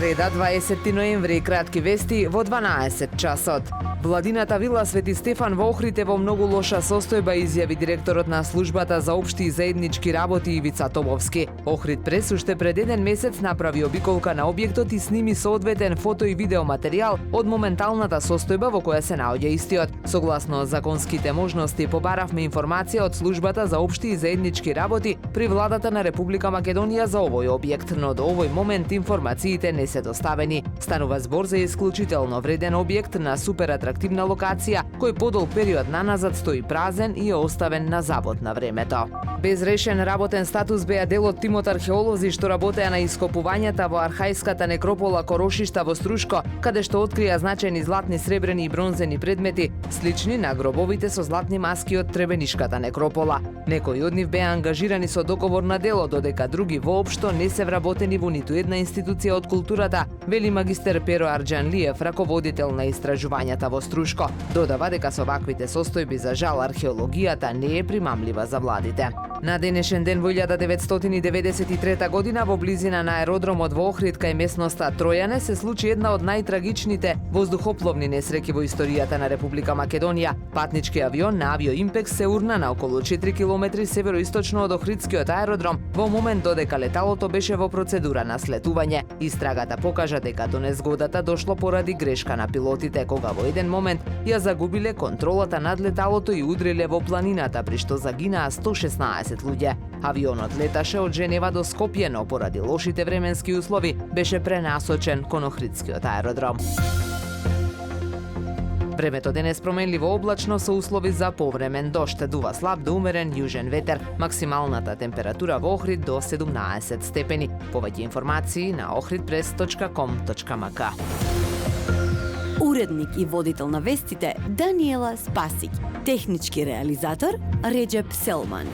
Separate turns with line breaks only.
Среда, 20 ноември, кратки вести во 12 часот. Владината вила Свети Стефан во Охрид е во многу лоша состојба, изјави директорот на службата за општи и заеднички работи Ивица Томовски. Охрид прес уште пред еден месец направи обиколка на објектот и сними соодветен фото и видео материјал од моменталната состојба во која се наоѓа истиот. Согласно законските можности, побаравме информација од службата за општи и заеднички работи при владата на Република Македонија за овој објект, но до овој момент информациите не се доставени. Станува збор за исклучително вреден објект на супер атрактивна локација, кој подолг период наназад стои празен и е оставен на забот на времето. Без решен работен статус беа дел од тимот археолози што работеа на ископувањата во архаиската некропола Корошишта во Струшко, каде што открија значајни златни, сребрени и бронзени предмети, слични на гробовите со златни маски од Требенишката некропола. Некои од нив беа ангажирани со договор на дело, додека други воопшто не се вработени во ниту една институција од културата, вели магистер Перо Арџанлиев, раководител на истражувањата во Струшко. Додава дека со ваквите состојби за жал археологијата не е примамлива за владите. На денешен ден во 1993 година во близина на аеродромот во Охрид кај местноста Тројане се случи една од најтрагичните воздухопловни несреќи во историјата на Република Македонија. Патнички авион на Авиоимпекс се урна на околу 4 километри североисточно од Охридскиот аеродром во момент додека леталото беше во процедура на слетување. Истрагата покажа дека до незгодата дошло поради грешка на пилотите, кога во еден момент ја загубиле контролата над леталото и удриле во планината, при што загинаа 116 луѓе. Авионот леташе од Женева до Скопје, но поради лошите временски услови беше пренасочен кон Охридскиот аеродром. Времето денес променливо облачно со услови за повремен дожд, дува слаб до умерен јужен ветер. Максималната температура во Охрид до 17 степени. Повеќе информации на ohridpress.com.mk.
Уредник и водител на вестите Даниела Спасик. Технички реализатор Реджеп Селман.